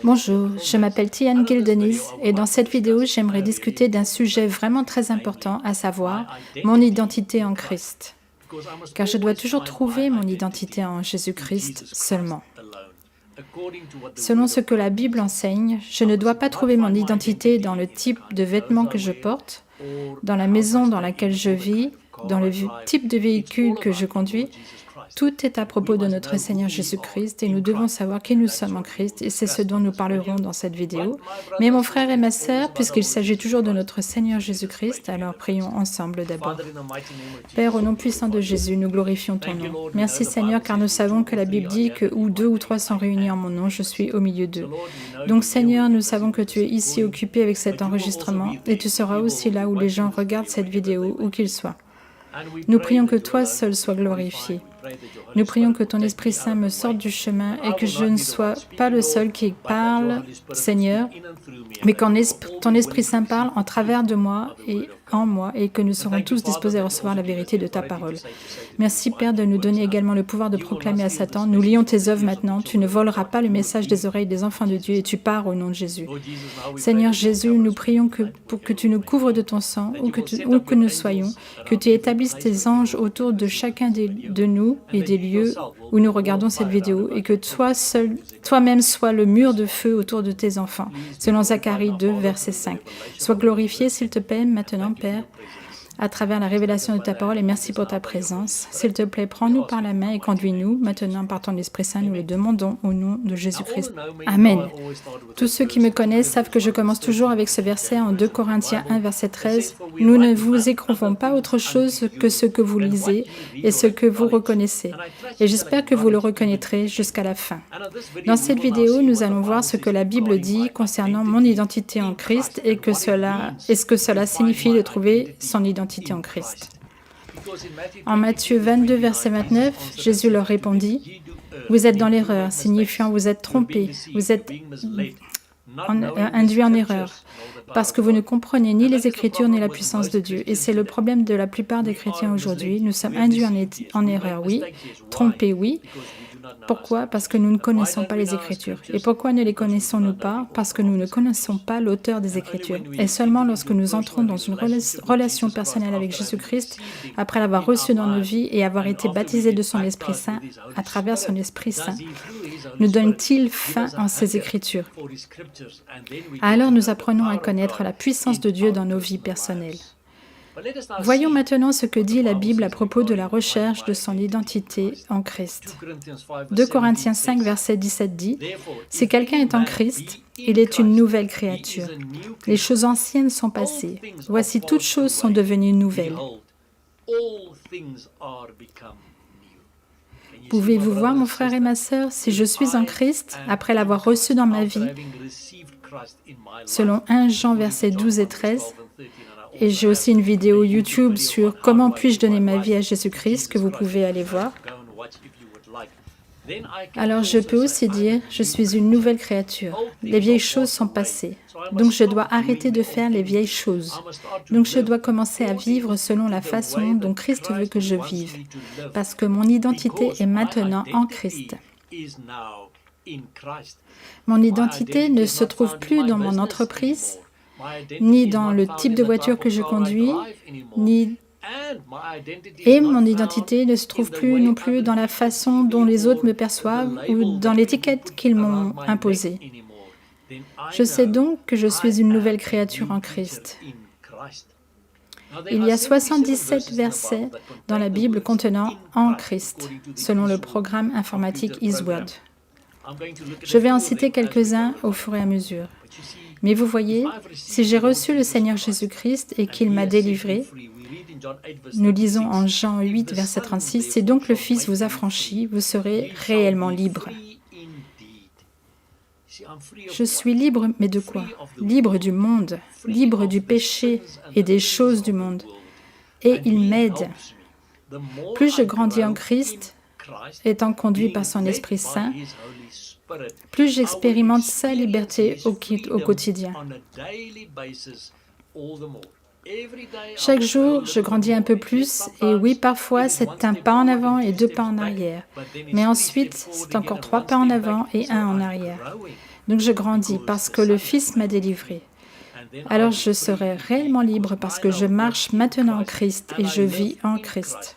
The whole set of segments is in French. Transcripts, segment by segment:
Bonjour, je m'appelle Tian Gildenis et dans cette vidéo, j'aimerais discuter d'un sujet vraiment très important, à savoir mon identité en Christ. Car je dois toujours trouver mon identité en Jésus-Christ seulement. Selon ce que la Bible enseigne, je ne dois pas trouver mon identité dans le type de vêtements que je porte, dans la maison dans laquelle je vis, dans le type de véhicule que je conduis. Tout est à propos de notre Seigneur Jésus-Christ et nous devons savoir qui nous sommes en Christ et c'est ce dont nous parlerons dans cette vidéo. Mais mon frère et ma sœur, puisqu'il s'agit toujours de notre Seigneur Jésus-Christ, alors prions ensemble d'abord. Père, au nom puissant de Jésus, nous glorifions ton nom. Merci Seigneur, car nous savons que la Bible dit que où 2 ou 3 sont réunis en mon nom, je suis au milieu d'eux. Donc Seigneur, nous savons que tu es ici occupé avec cet enregistrement et tu seras aussi là où les gens regardent cette vidéo, où qu'ils soient. Nous prions que toi seul sois glorifié. Nous prions que ton Esprit Saint me sorte du chemin et que je ne sois pas le seul qui parle, Seigneur, mais que ton Esprit Saint parle en travers de moi et en moi et que nous serons tous disposés à recevoir la vérité de ta parole. Merci Père de nous donner également le pouvoir de proclamer à Satan, nous lions tes œuvres maintenant, tu ne voleras pas le message des oreilles des enfants de Dieu et tu pars au nom de Jésus. Seigneur Jésus, nous prions pour que tu nous couvres de ton sang, où que nous soyons, que tu établisses tes anges autour de chacun de nous et des lieux où nous regardons cette vidéo et que toi-même sois le mur de feu autour de tes enfants, selon Zacharie 2, verset 5. Sois glorifié, s'il te plaît, maintenant, Père, à travers la révélation de ta parole et merci pour ta présence. S'il te plaît, prends-nous par la main et conduis-nous. Maintenant, par ton Esprit Saint, nous le demandons au nom de Jésus-Christ. Amen. Tous ceux qui me connaissent savent que je commence toujours avec ce verset en 2 Corinthiens 1, verset 13. « Nous ne vous écrivons pas autre chose que ce que vous lisez et ce que vous reconnaissez. Et j'espère que vous le reconnaîtrez jusqu'à la fin. » Dans cette vidéo, nous allons voir ce que la Bible dit concernant mon identité en Christ et ce que cela signifie de trouver son identité en Christ. En Matthieu 22, verset 29, Jésus leur répondit, « Vous êtes dans l'erreur, signifiant vous êtes trompés, vous êtes induits en erreur, parce que vous ne comprenez ni les Écritures ni la puissance de Dieu. » Et c'est le problème de la plupart des chrétiens aujourd'hui. Nous sommes induits en erreur, oui, trompés, oui. Pourquoi? Parce que nous ne connaissons pas les Écritures. Et pourquoi ne les connaissons-nous pas? Parce que nous ne connaissons pas l'auteur des Écritures. Et seulement lorsque nous entrons dans une relation personnelle avec Jésus-Christ, après l'avoir reçu dans nos vies et avoir été baptisés de son Esprit Saint, à travers son Esprit Saint, nous donne-t-il fin en ces Écritures. Alors nous apprenons à connaître la puissance de Dieu dans nos vies personnelles. Voyons maintenant ce que dit la Bible à propos de la recherche de son identité en Christ. 2 Corinthiens 5, verset 17 dit, « Si quelqu'un est en Christ, il est une nouvelle créature. Les choses anciennes sont passées. Voici, toutes choses sont devenues nouvelles. » Pouvez-vous voir, mon frère et ma sœur, si je suis en Christ, après l'avoir reçu dans ma vie, selon 1 Jean, versets 12 et 13, et j'ai aussi une vidéo YouTube sur comment puis-je donner ma vie à Jésus-Christ que vous pouvez aller voir. Alors je peux aussi dire, je suis une nouvelle créature. Les vieilles choses sont passées. Donc je dois arrêter de faire les vieilles choses. Donc je dois commencer à vivre selon la façon dont Christ veut que je vive. Parce que mon identité est maintenant en Christ. Mon identité ne se trouve plus dans mon entreprise, ni dans le type de voiture que je conduis, et mon identité ne se trouve plus non plus dans la façon dont les autres me perçoivent ou dans l'étiquette qu'ils m'ont imposée. Je sais donc que je suis une nouvelle créature en Christ. Il y a 77 versets dans la Bible contenant « en Christ », selon le programme informatique Eastward. Je vais en citer quelques-uns au fur et à mesure. Mais vous voyez, si j'ai reçu le Seigneur Jésus-Christ et qu'il m'a délivré, nous lisons en Jean 8, verset 36, « Si donc le Fils vous affranchit, vous serez réellement libre. » Je suis libre, mais de quoi? Libre du monde, libre du péché et des choses du monde. Et il m'aide. Plus je grandis en Christ, étant conduit par son Esprit Saint, plus j'expérimente sa liberté au quotidien. Chaque jour, je grandis un peu plus et oui, parfois, c'est un pas en avant et 2 pas en arrière. Mais ensuite, c'est encore 3 pas en avant et 1 en arrière. Donc je grandis parce que le Fils m'a délivré. Alors je serai réellement libre parce que je marche maintenant en Christ et je vis en Christ.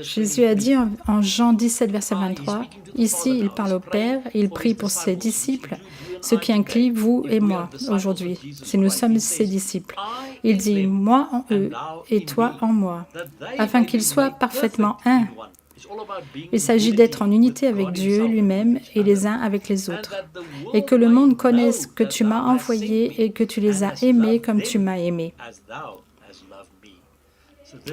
Jésus a dit en Jean 17, verset 23, « Ici, il parle au Père et il prie pour ses disciples, ce qui inclut vous et moi aujourd'hui, si nous sommes ses disciples. Il dit, « Moi en eux et toi en moi, afin qu'ils soient parfaitement un. » Il s'agit d'être en unité avec Dieu lui-même et les uns avec les autres, et que le monde connaisse que tu m'as envoyé et que tu les as aimés comme tu m'as aimé.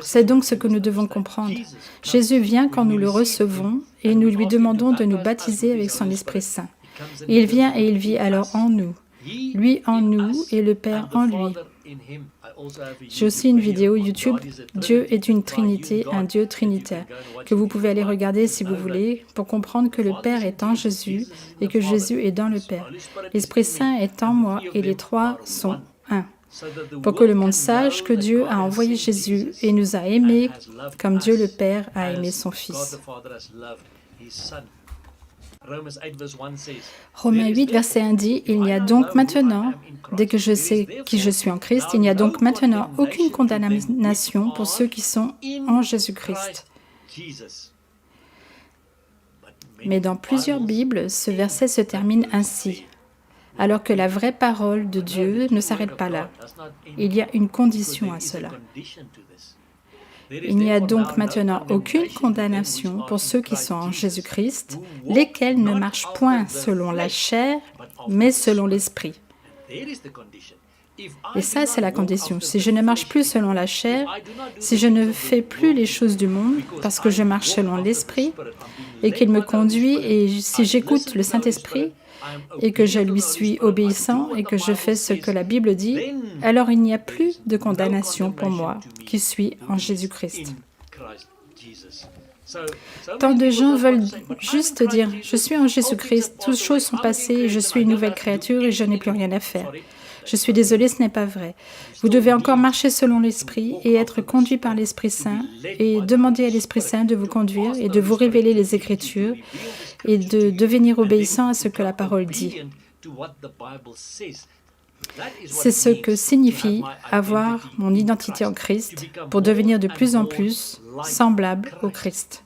C'est donc ce que nous devons comprendre. Jésus vient quand nous le recevons et nous lui demandons de nous baptiser avec son Esprit Saint. Il vient et il vit alors en nous, lui en nous et le Père en lui. J'ai aussi une vidéo YouTube, Dieu est une Trinité, un Dieu trinitaire, que vous pouvez aller regarder si vous voulez, pour comprendre que le Père est en Jésus et que Jésus est dans le Père. L'Esprit Saint est en moi et les trois sont un. Pour que le monde sache que Dieu a envoyé Jésus et nous a aimés comme Dieu le Père a aimé son Fils. Romains 8, verset 1 dit, « Il n'y a donc maintenant, dès que je sais qui je suis en Christ, il n'y a donc maintenant aucune condamnation pour ceux qui sont en Jésus-Christ. » Mais dans plusieurs Bibles, ce verset se termine ainsi, alors que la vraie parole de Dieu ne s'arrête pas là. Il y a une condition à cela. Il n'y a donc maintenant aucune condamnation pour ceux qui sont en Jésus-Christ, lesquels ne marchent point selon la chair, mais selon l'Esprit. Et ça, c'est la condition. Si je ne marche plus selon la chair, si je ne fais plus les choses du monde, parce que je marche selon l'Esprit, et qu'il me conduit, et si j'écoute le Saint-Esprit, et que je lui suis obéissant et que je fais ce que la Bible dit, alors il n'y a plus de condamnation pour moi qui suis en Jésus-Christ. Tant de gens veulent juste dire « Je suis en Jésus-Christ, toutes choses sont passées, je suis une nouvelle créature et je n'ai plus rien à faire. » Je suis désolée, ce n'est pas vrai. Vous devez encore marcher selon l'Esprit et être conduit par l'Esprit Saint et demander à l'Esprit Saint de vous conduire et de vous révéler les Écritures et de devenir obéissant à ce que la parole dit. C'est ce que signifie avoir mon identité en Christ pour devenir de plus en plus semblable au Christ.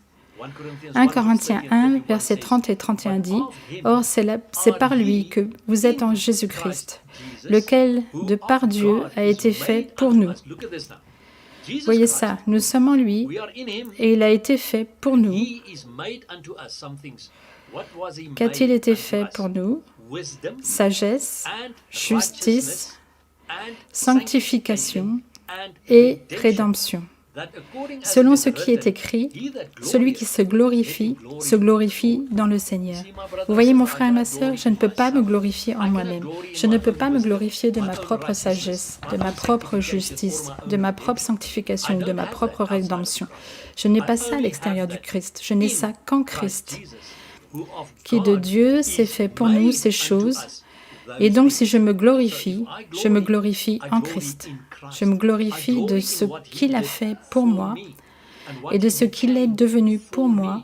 1 Corinthiens 1, versets 30 et 31 dit « Or, c'est par lui que vous êtes en Jésus-Christ, lequel, de par Dieu, a été fait pour nous. » Voyez ça, nous sommes en lui et il a été fait pour nous. Qu'a-t-il été fait pour nous? Sagesse, justice, sanctification et rédemption. Selon ce qui est écrit, celui qui se glorifie dans le Seigneur. Vous voyez, mon frère et ma sœur, je ne peux pas me glorifier en moi-même. Je ne peux pas me glorifier de ma propre sagesse, de ma propre justice, de ma propre sanctification, de ma propre rédemption. Je n'ai pas ça à l'extérieur du Christ. Je n'ai ça qu'en Christ, qui de Dieu s'est fait pour nous ces choses. Et donc, si je me glorifie en Christ. Je me glorifie de ce qu'il a fait pour moi et de ce qu'il est devenu pour moi.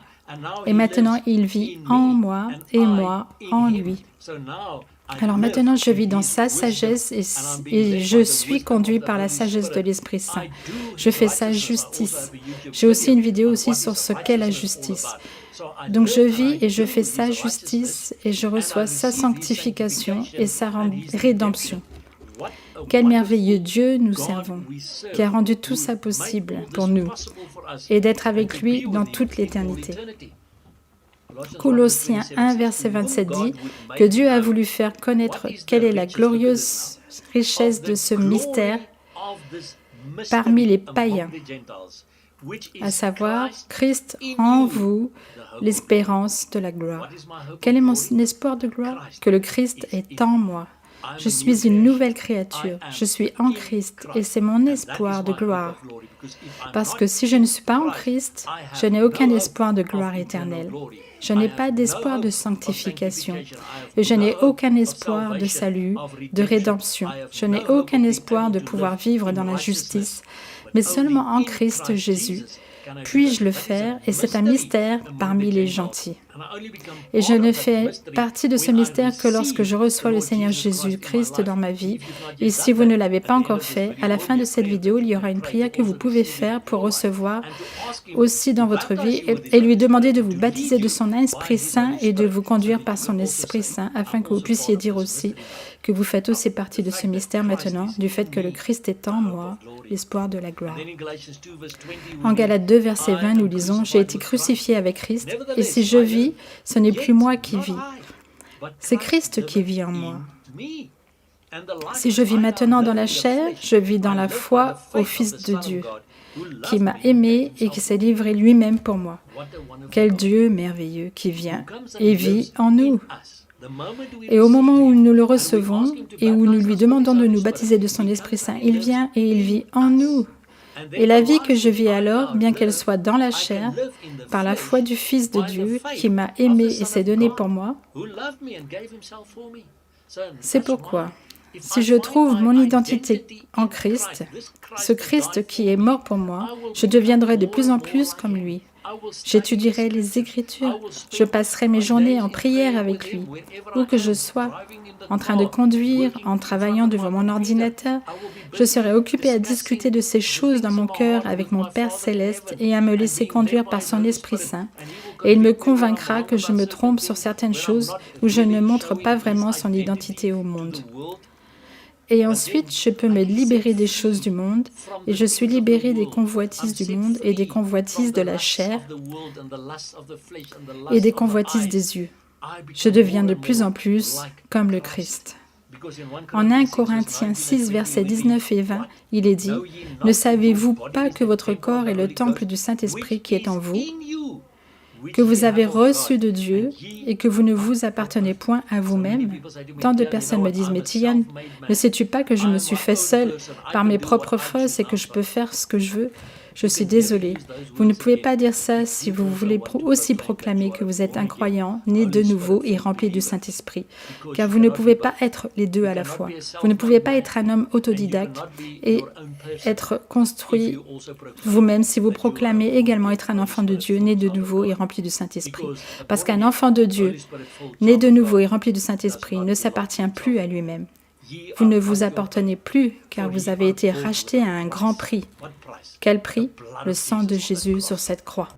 Et maintenant, il vit en moi et moi en lui. Alors maintenant, je vis dans sa sagesse et je suis conduit par la sagesse de l'Esprit Saint. Je fais sa justice. J'ai aussi une vidéo aussi sur ce qu'est la justice. Donc je vis et je fais sa justice et je reçois sa sanctification et sa rédemption. Quel merveilleux Dieu nous servons, qui a rendu tout ça possible pour nous et d'être avec lui dans toute l'éternité. Colossiens 1, verset 27 dit que Dieu a voulu faire connaître quelle est la glorieuse richesse de ce mystère parmi les païens, à savoir Christ en vous, l'espérance de la gloire. Quel est mon espoir de gloire? Que le Christ est en moi. Je suis une nouvelle créature. Je suis en Christ et c'est mon espoir de gloire. Parce que si je ne suis pas en Christ, je n'ai aucun espoir de gloire éternelle. Je n'ai pas d'espoir de sanctification. Et je n'ai aucun espoir de salut, de rédemption. Je n'ai aucun espoir de pouvoir vivre dans la justice, mais seulement en Christ Jésus. Puis-je le faire? Et c'est un mystère parmi les gentils. Et je ne fais partie de ce mystère que lorsque je reçois le Seigneur Jésus-Christ dans ma vie. Et si vous ne l'avez pas encore fait, à la fin de cette vidéo, il y aura une prière que vous pouvez faire pour recevoir aussi dans votre vie et lui demander de vous baptiser de son Esprit Saint et de vous conduire par son Esprit Saint afin que vous puissiez dire aussi que vous faites aussi partie de ce mystère maintenant, du fait que le Christ est en moi, l'espoir de la gloire. En Galates 2, verset 20, nous lisons « J'ai été crucifié avec Christ, et si je vis, ce n'est plus moi qui vis, c'est Christ qui vit en moi. Si je vis maintenant dans la chair, je vis dans la foi au Fils de Dieu, qui m'a aimé et qui s'est livré lui-même pour moi. Quel Dieu merveilleux qui vient et vit en nous. Et au moment où nous le recevons et où nous lui demandons de nous baptiser de son Esprit Saint, il vient et il vit en nous. Et la vie que je vis alors, bien qu'elle soit dans la chair, par la foi du Fils de Dieu qui m'a aimé et s'est donné pour moi, c'est pourquoi, si je trouve mon identité en Christ, ce Christ qui est mort pour moi, je deviendrai de plus en plus comme lui. J'étudierai les Écritures, je passerai mes journées en prière avec lui, où que je sois, en train de conduire, en travaillant devant mon ordinateur. Je serai occupé à discuter de ces choses dans mon cœur avec mon Père Céleste et à me laisser conduire par son Esprit Saint. Et il me convaincra que je me trompe sur certaines choses où je ne montre pas vraiment son identité au monde. Et ensuite, je peux me libérer des choses du monde, et je suis libéré des convoitises du monde et des convoitises de la chair et des convoitises des yeux. Je deviens de plus en plus comme le Christ. En 1 Corinthiens 6, versets 19 et 20, il est dit « Ne savez-vous pas que votre corps est le temple du Saint-Esprit qui est en vous, que vous avez reçu de Dieu et que vous ne vous appartenez point à vous-même. » Tant de personnes me disent « Mais Tian, ne sais-tu pas que je me suis fait seule par mes propres forces et que je peux faire ce que je veux ?» Je suis désolée. Vous ne pouvez pas dire ça si vous voulez aussi proclamer que vous êtes un croyant, né de nouveau et rempli du Saint-Esprit. Car vous ne pouvez pas être les deux à la fois. Vous ne pouvez pas être un homme autodidacte et être construit vous-même si vous proclamez également être un enfant de Dieu, né de nouveau et rempli du Saint-Esprit. Parce qu'un enfant de Dieu, né de nouveau et rempli du Saint-Esprit, ne s'appartient plus à lui-même. Vous ne vous appartenez plus, car vous avez été racheté à un grand prix. Quel prix? Le sang de Jésus sur cette croix.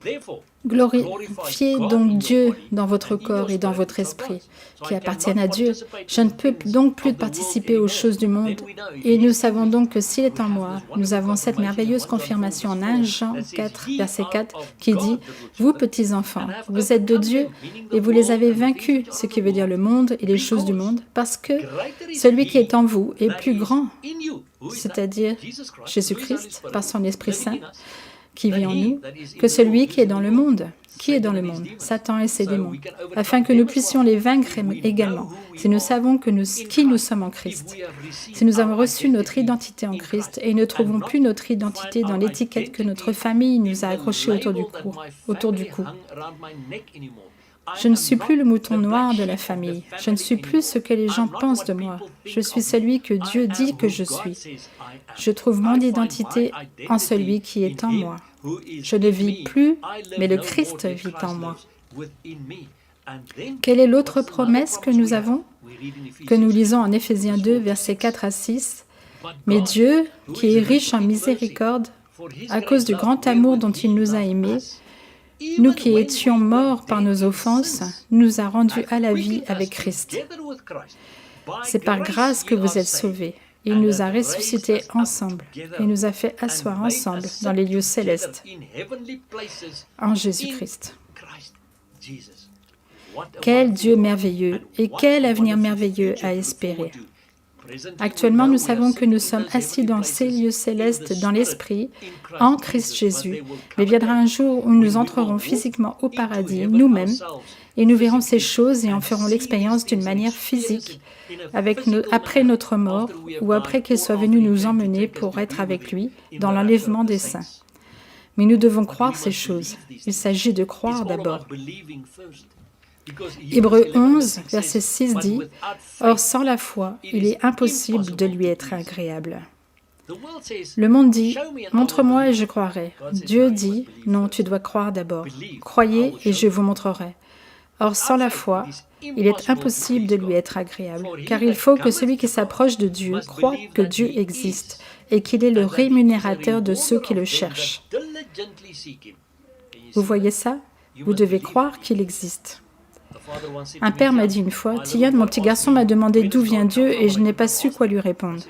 Glorifiez donc Dieu dans votre corps et dans votre esprit, qui appartiennent à Dieu. Je ne peux donc plus participer aux choses du monde. Et nous savons donc que s'il est en moi, nous avons cette merveilleuse confirmation en 1 Jean 4, verset 4, qui dit « Vous, petits enfants, vous êtes de Dieu et vous les avez vaincus, ce qui veut dire le monde et les choses du monde, parce que celui qui est en vous est plus grand, c'est-à-dire Jésus-Christ, par son Esprit Saint, qui vit en nous, que celui qui est dans le monde. Qui est dans le monde? Satan et ses démons. Afin que nous puissions les vaincre également, si nous savons qui nous sommes en Christ. Si nous avons reçu notre identité en Christ et ne trouvons plus notre identité dans l'étiquette que notre famille nous a accrochée autour du cou. Je ne suis plus le mouton noir de la famille. Je ne suis plus ce que les gens pensent de moi. Je suis celui que Dieu dit que je suis. Je trouve mon identité en celui qui est en moi. Je ne vis plus, mais le Christ vit en moi. Quelle est l'autre promesse que nous avons? Que nous lisons en Éphésiens 2, versets 4 à 6. « Mais Dieu, qui est riche en miséricorde, à cause du grand amour dont il nous a aimés, nous qui étions morts par nos offenses, nous a rendus à la vie avec Christ. C'est par grâce que vous êtes sauvés. Il nous a ressuscités ensemble et nous a fait asseoir ensemble dans les lieux célestes en Jésus-Christ. » Quel Dieu merveilleux et quel avenir merveilleux à espérer. Actuellement, nous savons que nous sommes assis dans ces lieux célestes dans l'Esprit, en Christ Jésus. Mais viendra un jour où nous entrerons physiquement au paradis, nous-mêmes, et nous verrons ces choses et en ferons l'expérience d'une manière physique, après notre mort ou après qu'il soit venu nous emmener pour être avec lui dans l'enlèvement des saints. Mais nous devons croire ces choses. Il s'agit de croire d'abord. Hébreux 11, verset 6 dit « Or, sans la foi, il est impossible de lui être agréable. » Le monde dit « Montre-moi et je croirai. » Dieu dit « Non, tu dois croire d'abord. Croyez et je vous montrerai. » Or, sans la foi, il est impossible de lui être agréable, car il faut que celui qui s'approche de Dieu croie que Dieu existe et qu'il est le rémunérateur de ceux qui le cherchent. Vous voyez ça? Vous devez croire qu'il existe. Un père m'a dit une fois, « Tian, mon petit garçon m'a demandé d'où vient Dieu et je n'ai pas su quoi lui répondre. »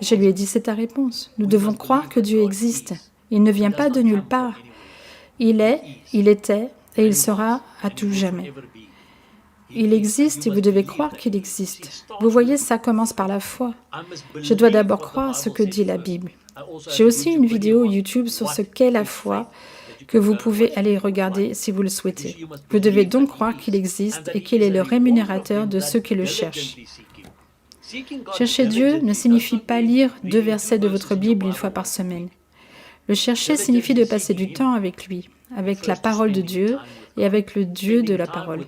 Je lui ai dit, « C'est ta réponse. Nous devons croire que Dieu existe. Il ne vient pas de nulle part. Il est, il était et il sera à tout jamais. Il existe et vous devez croire qu'il existe. Vous voyez, ça commence par la foi. Je dois d'abord croire ce que dit la Bible. J'ai aussi une vidéo YouTube sur ce qu'est la foi que vous pouvez aller regarder si vous le souhaitez. Vous devez donc croire qu'il existe et qu'il est le rémunérateur de ceux qui le cherchent. Chercher Dieu ne signifie pas lire 2 versets de votre Bible une fois par semaine. Le chercher signifie de passer du temps avec lui, avec la parole de Dieu et avec le Dieu de la parole.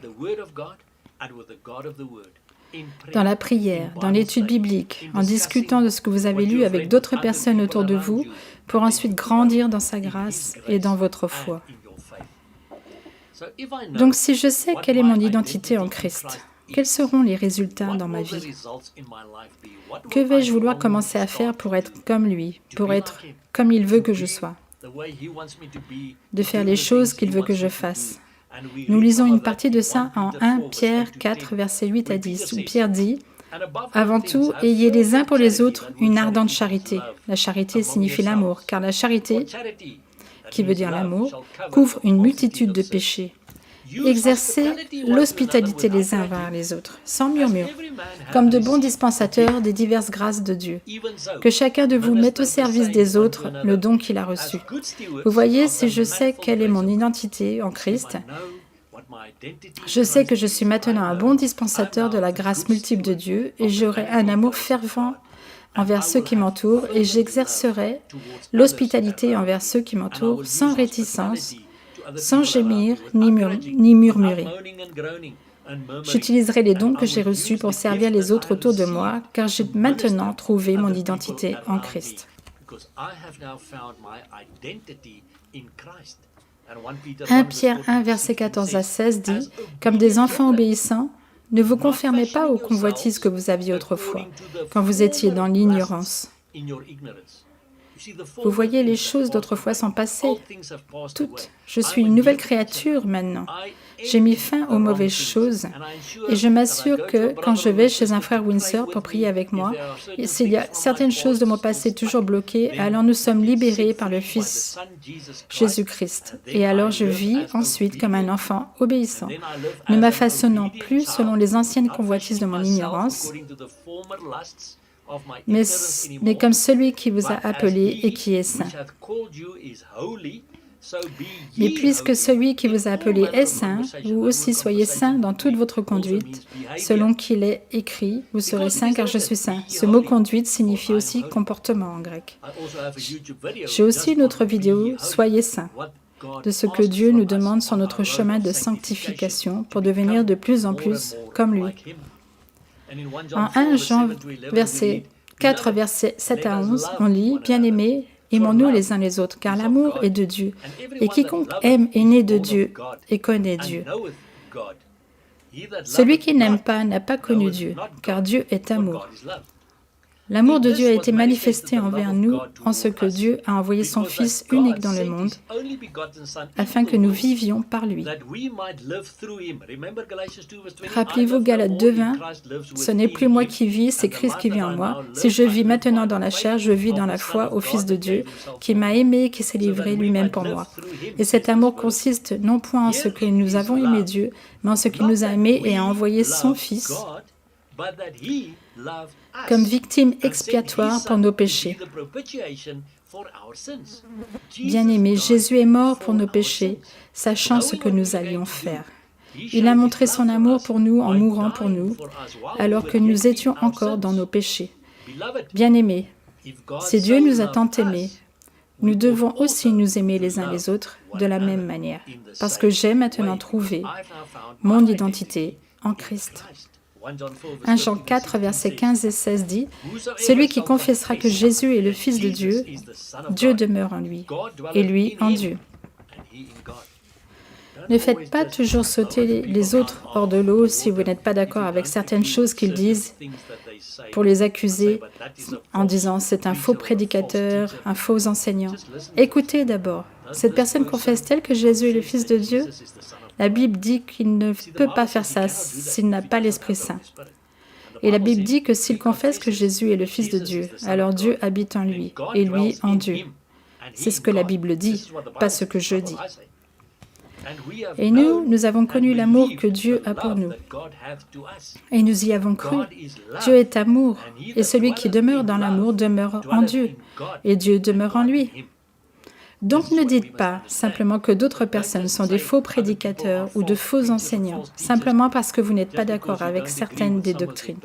Dans la prière, dans l'étude biblique, en discutant de ce que vous avez lu avec d'autres personnes autour de vous, pour ensuite grandir dans sa grâce et dans votre foi. Donc, si je sais quelle est mon identité en Christ, quels seront les résultats dans ma vie? Que vais-je vouloir commencer à faire pour être comme lui, pour être comme il veut que je sois? De faire les choses qu'il veut que je fasse. Nous lisons une partie de ça en 1 Pierre 4, versets 8 à 10, où Pierre dit « Avant tout, ayez les uns pour les autres une ardente charité. » La charité signifie l'amour, car la charité, qui veut dire l'amour, couvre une multitude de péchés. Exercez l'hospitalité les uns vers les autres, sans murmure, comme de bons dispensateurs des diverses grâces de Dieu. Que chacun de vous mette au service des autres le don qu'il a reçu. Vous voyez, si je sais quelle est mon identité en Christ, je sais que je suis maintenant un bon dispensateur de la grâce multiple de Dieu et j'aurai un amour fervent envers ceux qui m'entourent et j'exercerai l'hospitalité envers ceux qui m'entourent sans réticence, sans gémir ni murmurer. J'utiliserai les dons que j'ai reçus pour servir les autres autour de moi, car j'ai maintenant trouvé mon identité en Christ. 1 Pierre 1, verset 14 à 16 dit « Comme des enfants obéissants, ne vous conformez pas aux convoitises que vous aviez autrefois, quand vous étiez dans l'ignorance. » Vous voyez, les choses d'autrefois sont passées. Toutes. Je suis une nouvelle créature maintenant. J'ai mis fin aux mauvaises choses et je m'assure que quand je vais chez un frère ou une sœur pour prier avec moi, s'il y a certaines choses de mon passé toujours bloquées, alors nous sommes libérés par le Fils Jésus-Christ. Et alors je vis ensuite comme un enfant obéissant, ne m'affaçonnant plus selon les anciennes convoitises de mon ignorance, mais comme celui qui vous a appelé et qui est saint. Mais puisque celui qui vous a appelé est saint, vous aussi soyez saints dans toute votre conduite, selon qu'il est écrit, vous serez saints car je suis saint. Ce mot conduite signifie aussi comportement en grec. J'ai aussi une autre vidéo, soyez saints, de ce que Dieu nous demande sur notre chemin de sanctification pour devenir de plus en plus comme lui. En 1 Jean, verset 4, versets 7 à 11, on lit « Bien-aimés, aimons-nous les uns les autres, car l'amour est de Dieu, et quiconque aime est né de Dieu et connaît Dieu. Celui qui n'aime pas n'a pas connu Dieu, car Dieu est amour. » L'amour de Dieu a été manifesté envers nous en ce que Dieu a envoyé son Fils unique dans le monde afin que nous vivions par lui. Rappelez-vous Galates 2:20, ce n'est plus moi qui vis, c'est Christ qui vit en moi. Si je vis maintenant dans la chair, je vis dans la foi au Fils de Dieu qui m'a aimé et qui s'est livré lui-même pour moi. Et cet amour consiste non point en ce que nous avons aimé Dieu, mais en ce qu'il nous a aimés et a envoyé son Fils comme victime expiatoire pour nos péchés. Bien-aimé, Jésus est mort pour nos péchés, sachant ce que nous allions faire. Il a montré son amour pour nous en mourant pour nous, alors que nous étions encore dans nos péchés. Bien-aimés, si Dieu nous a tant aimés, nous devons aussi nous aimer les uns les autres de la même manière, parce que j'ai maintenant trouvé mon identité en Christ. 1 Jean 4, versets 15 et 16 dit « Celui qui confessera que Jésus est le Fils de Dieu, Dieu demeure en lui, et lui en Dieu. » Ne faites pas toujours sauter les autres hors de l'eau si vous n'êtes pas d'accord avec certaines choses qu'ils disent pour les accuser en disant « c'est un faux prédicateur, un faux enseignant ». Écoutez d'abord, cette personne confesse-t-elle que Jésus est le Fils de Dieu? La Bible dit qu'il ne peut pas faire ça s'il n'a pas l'Esprit Saint. Et la Bible dit que s'il confesse que Jésus est le Fils de Dieu, alors Dieu habite en lui, et lui en Dieu. C'est ce que la Bible dit, pas ce que je dis. Et nous avons connu l'amour que Dieu a pour nous. Et nous y avons cru. Dieu est amour, et celui qui demeure dans l'amour demeure en Dieu, et Dieu demeure en lui. Donc ne dites pas simplement que d'autres personnes sont des faux prédicateurs ou de faux enseignants, simplement parce que vous n'êtes pas d'accord avec certaines des doctrines.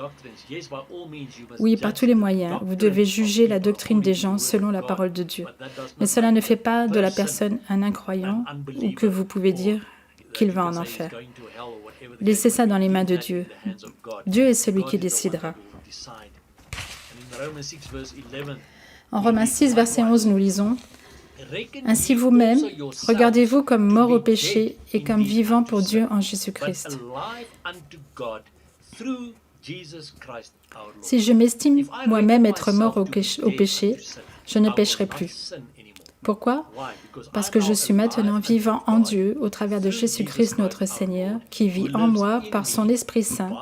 Oui, par tous les moyens, vous devez juger la doctrine des gens selon la parole de Dieu. Mais cela ne fait pas de la personne un incroyant ou que vous pouvez dire qu'il va en enfer. Laissez ça dans les mains de Dieu. Dieu est celui qui décidera. En Romains 6, verset 11, nous lisons « Ainsi vous-même, regardez-vous comme morts au péché et comme vivants pour Dieu en Jésus-Christ. Si je m'estime moi-même être mort au péché, je ne pécherai plus. Pourquoi? Parce que je suis maintenant vivant en Dieu au travers de Jésus-Christ notre Seigneur, qui vit en moi par son Esprit Saint.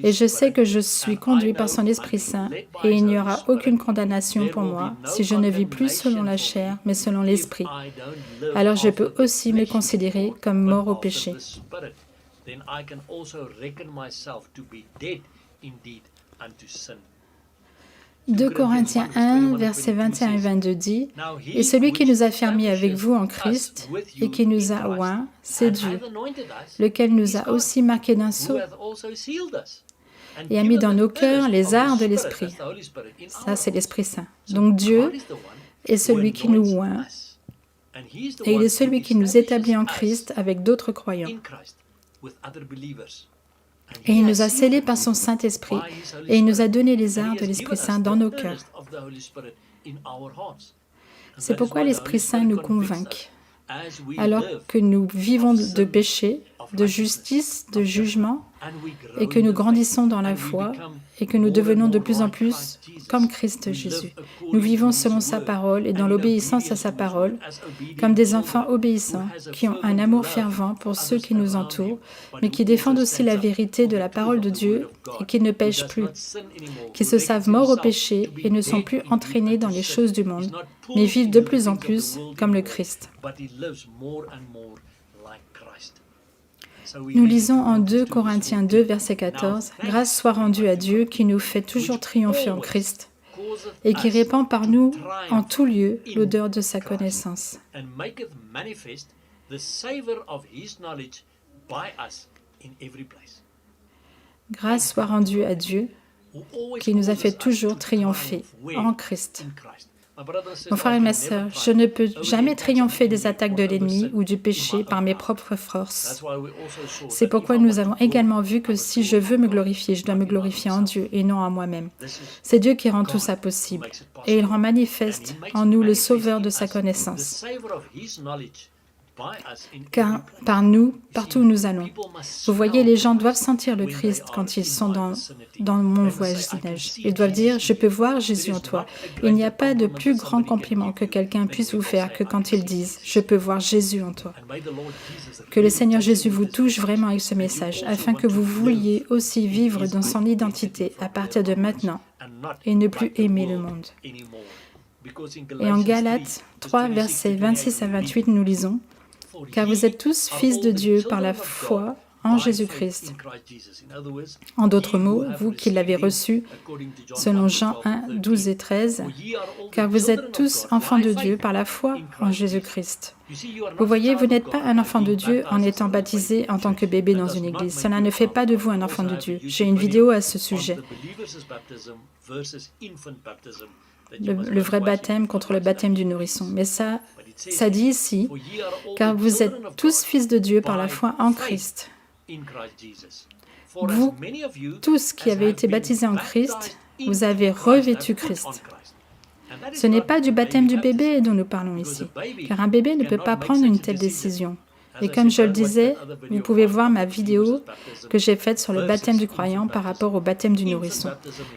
Et je sais que je suis conduit par son Esprit Saint, et il n'y aura aucune condamnation pour moi si je ne vis plus selon la chair, mais selon l'Esprit. Alors je peux aussi me considérer comme mort au péché. 2 Corinthiens 1, versets 21 et 22 dit « Et celui qui nous a fait mis avec vous en Christ et qui nous a oints, c'est Dieu, lequel nous a aussi marqués d'un sceau et a mis dans nos cœurs les arts de l'Esprit. » Ça, c'est l'Esprit Saint. Donc Dieu est celui qui nous oint et il est celui qui nous établit en Christ avec d'autres croyants. Et il nous a scellés par son Saint-Esprit, et il nous a donné les arts de l'Esprit Saint dans nos cœurs. C'est pourquoi l'Esprit Saint nous convainc, alors que nous vivons de péché, de justice, de jugement, et que nous grandissons dans la foi, et que nous devenons de plus en plus comme Christ Jésus. Nous vivons selon sa parole et dans l'obéissance à sa parole, comme des enfants obéissants, qui ont un amour fervent pour ceux qui nous entourent, mais qui défendent aussi la vérité de la parole de Dieu et qui ne pêchent plus, qui se savent morts au péché et ne sont plus entraînés dans les choses du monde, mais vivent de plus en plus comme le Christ. Nous lisons en 2 Corinthiens 2, verset 14, « Grâce soit rendue à Dieu qui nous fait toujours triompher en Christ et qui répand par nous en tout lieu l'odeur de sa connaissance. » Grâce soit rendue à Dieu qui nous a fait toujours triompher en Christ. Mon frère et ma sœur, je ne peux jamais triompher des attaques de l'ennemi ou du péché par mes propres forces. C'est pourquoi nous avons également vu que si je veux me glorifier, je dois me glorifier en Dieu et non en moi-même. C'est Dieu qui rend tout ça possible et il rend manifeste en nous le sauveur de sa connaissance. Car par nous, partout où nous allons, vous voyez, les gens doivent sentir le Christ quand ils sont dans mon voisinage. Ils doivent dire « Je peux voir Jésus en toi ». Il n'y a pas de plus grand compliment que quelqu'un puisse vous faire que quand ils disent « Je peux voir Jésus en toi ». Que le Seigneur Jésus vous touche vraiment avec ce message, afin que vous vouliez aussi vivre dans son identité à partir de maintenant et ne plus aimer le monde. Et en Galates 3, versets 26 à 28, nous lisons « Car vous êtes tous fils de Dieu par la foi en Jésus-Christ. En d'autres mots, vous qui l'avez reçu, selon Jean 1, 12 et 13, car vous êtes tous enfants de Dieu par la foi en Jésus-Christ. Vous voyez, vous n'êtes pas un enfant de Dieu en étant baptisé en tant que bébé dans une église. Cela ne fait pas de vous un enfant de Dieu. J'ai une vidéo à ce sujet. Le vrai baptême contre le baptême du nourrisson. Mais ça dit ici, car vous êtes tous fils de Dieu par la foi en Christ. Vous, tous qui avez été baptisés en Christ, vous avez revêtu Christ. Ce n'est pas du baptême du bébé dont nous parlons ici, car un bébé ne peut pas prendre une telle décision. Et comme je le disais, vous pouvez voir ma vidéo que j'ai faite sur le baptême du croyant par rapport au baptême du nourrisson.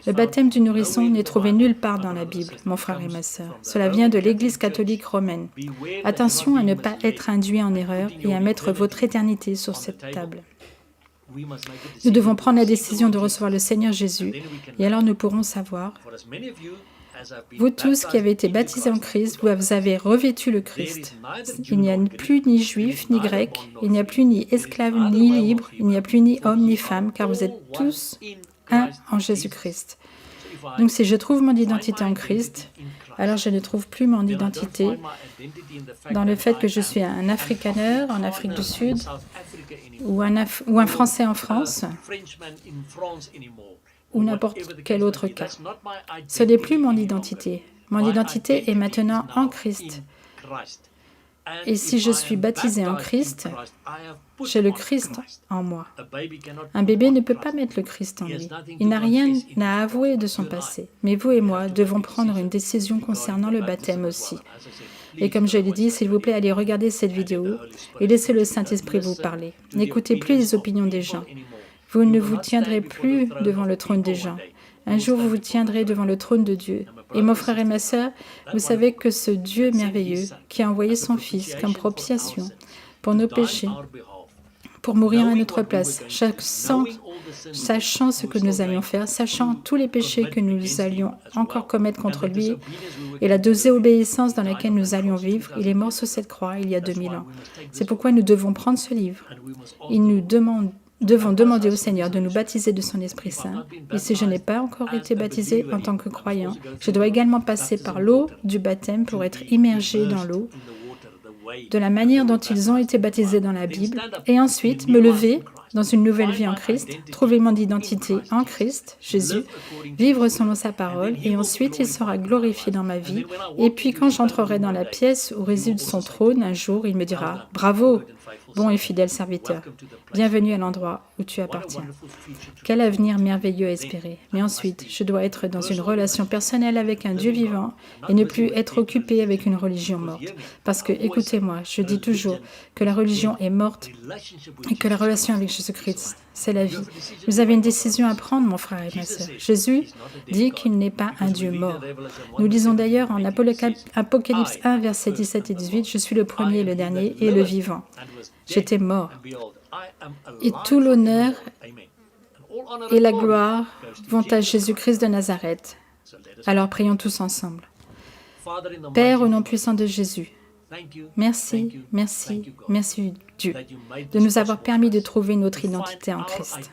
Le baptême du nourrisson n'est trouvé nulle part dans la Bible, mon frère et ma sœur. Cela vient de l'Église catholique romaine. Attention à ne pas être induit en erreur et à mettre votre éternité sur cette table. Nous devons prendre la décision de recevoir le Seigneur Jésus, et alors nous pourrons savoir. Vous tous qui avez été baptisés en Christ, vous avez revêtu le Christ. Il n'y a plus ni juif ni grec, il n'y a plus ni esclave ni libre, il n'y a plus ni homme ni femme, car vous êtes tous un en Jésus-Christ. Donc si je trouve mon identité en Christ, alors je ne trouve plus mon identité dans le fait que je suis un Afrikaner en Afrique du Sud ou un Français en France ou n'importe quel autre cas. Ce n'est plus mon identité. Mon identité est maintenant en Christ. Et si je suis baptisé en Christ, j'ai le Christ en moi. Un bébé ne peut pas mettre le Christ en lui. Il n'a rien à avouer de son passé. Mais vous et moi devons prendre une décision concernant le baptême aussi. Et comme je l'ai dit, s'il vous plaît, allez regarder cette vidéo et laissez le Saint-Esprit vous parler. N'écoutez plus les opinions des gens. Vous ne vous tiendrez plus devant le trône des gens. Un jour, vous vous tiendrez devant le trône de Dieu. Et mon frère et ma sœur, vous savez que ce Dieu merveilleux qui a envoyé son Fils comme propitiation pour nos péchés, pour mourir à notre place, sachant ce que nous allions faire, sachant tous les péchés que nous allions encore commettre contre lui et la désobéissance dans laquelle nous allions vivre, il est mort sur cette croix il y a 2000 ans. C'est pourquoi nous devons prendre ce livre. Il nous devons demander au Seigneur de nous baptiser de son Esprit Saint. Et si je n'ai pas encore été baptisé en tant que croyant, je dois également passer par l'eau du baptême pour être immergé dans l'eau, de la manière dont ils ont été baptisés dans la Bible, et ensuite me lever dans une nouvelle vie en Christ, trouver mon identité en Christ, Jésus, vivre selon sa parole, et ensuite il sera glorifié dans ma vie. Et puis quand j'entrerai dans la pièce où réside son trône, un jour, il me dira « Bravo, bon et fidèle serviteur, bienvenue à l'endroit où tu appartiens. » Quel avenir merveilleux à espérer. Mais ensuite, je dois être dans une relation personnelle avec un Dieu vivant et ne plus être occupé avec une religion morte. Parce que, écoutez-moi, je dis toujours que la religion est morte et que la relation avec Jésus-Christ, c'est la vie. Vous avez une décision à prendre, mon frère et ma sœur. Jésus dit qu'il n'est pas un Dieu mort. Nous lisons d'ailleurs en Apocalypse 1, versets 17 et 18, « Je suis le premier, le dernier et le vivant. J'étais mort. Et tout l'honneur et la gloire vont à Jésus-Christ de Nazareth. » Alors prions tous ensemble. Père, au nom puissant de Jésus, merci, merci, merci Dieu de nous avoir permis de trouver notre identité en Christ.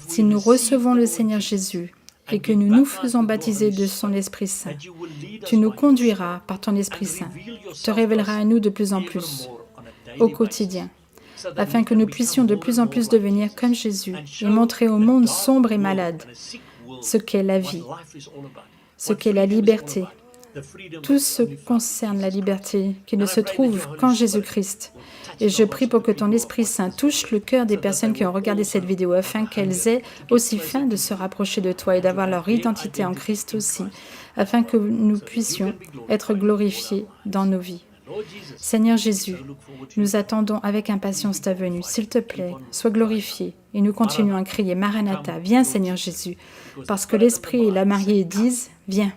Si nous recevons le Seigneur Jésus et que nous nous faisons baptiser de son Esprit Saint, tu nous conduiras par ton Esprit Saint, te révéleras à nous de plus en plus au quotidien, afin que nous puissions de plus en plus devenir comme Jésus et montrer au monde sombre et malade ce qu'est la vie, ce qu'est la liberté. Tout ce qui concerne la liberté qui ne se trouve qu'en Jésus-Christ. Et je prie pour que ton Esprit Saint touche le cœur des personnes qui ont regardé cette vidéo afin qu'elles aient aussi faim de se rapprocher de toi et d'avoir leur identité en Christ aussi, afin que nous puissions être glorifiés dans nos vies. Seigneur Jésus, nous attendons avec impatience ta venue. S'il te plaît, sois glorifié. Et nous continuons à crier, Maranatha, viens Seigneur Jésus, parce que l'Esprit et la mariée disent, viens.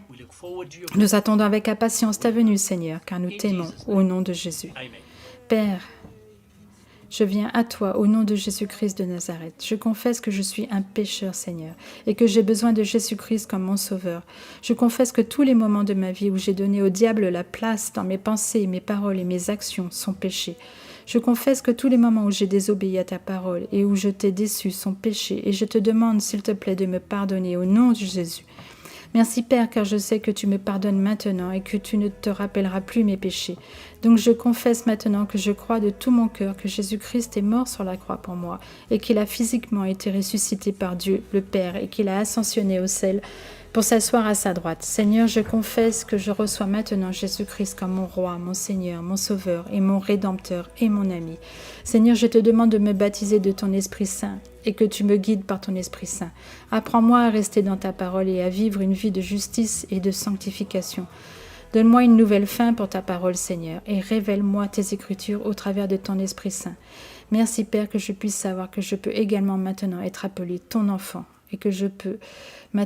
Nous attendons avec impatience ta venue, Seigneur, car nous t'aimons au nom de Jésus. Père, je viens à toi au nom de Jésus-Christ de Nazareth. Je confesse que je suis un pécheur, Seigneur, et que j'ai besoin de Jésus-Christ comme mon sauveur. Je confesse que tous les moments de ma vie où j'ai donné au diable la place dans mes pensées, mes paroles et mes actions sont péchés. Je confesse que tous les moments où j'ai désobéi à ta parole et où je t'ai déçu sont péchés, et je te demande, s'il te plaît, de me pardonner au nom de Jésus. Merci Père, car je sais que tu me pardonnes maintenant et que tu ne te rappelleras plus mes péchés. Donc je confesse maintenant que je crois de tout mon cœur que Jésus-Christ est mort sur la croix pour moi et qu'il a physiquement été ressuscité par Dieu, le Père, et qu'il a ascensionné au ciel pour s'asseoir à sa droite. Seigneur, je confesse que je reçois maintenant Jésus-Christ comme mon roi, mon Seigneur, mon Sauveur et mon Rédempteur et mon ami. Seigneur, je te demande de me baptiser de ton Esprit Saint et que tu me guides par ton Esprit Saint. Apprends-moi à rester dans ta parole et à vivre une vie de justice et de sanctification. Donne-moi une nouvelle fin pour ta parole, Seigneur, et révèle-moi tes Écritures au travers de ton Esprit Saint. Merci, Père, que je puisse savoir que je peux également maintenant être appelé ton enfant et que je peux maintenant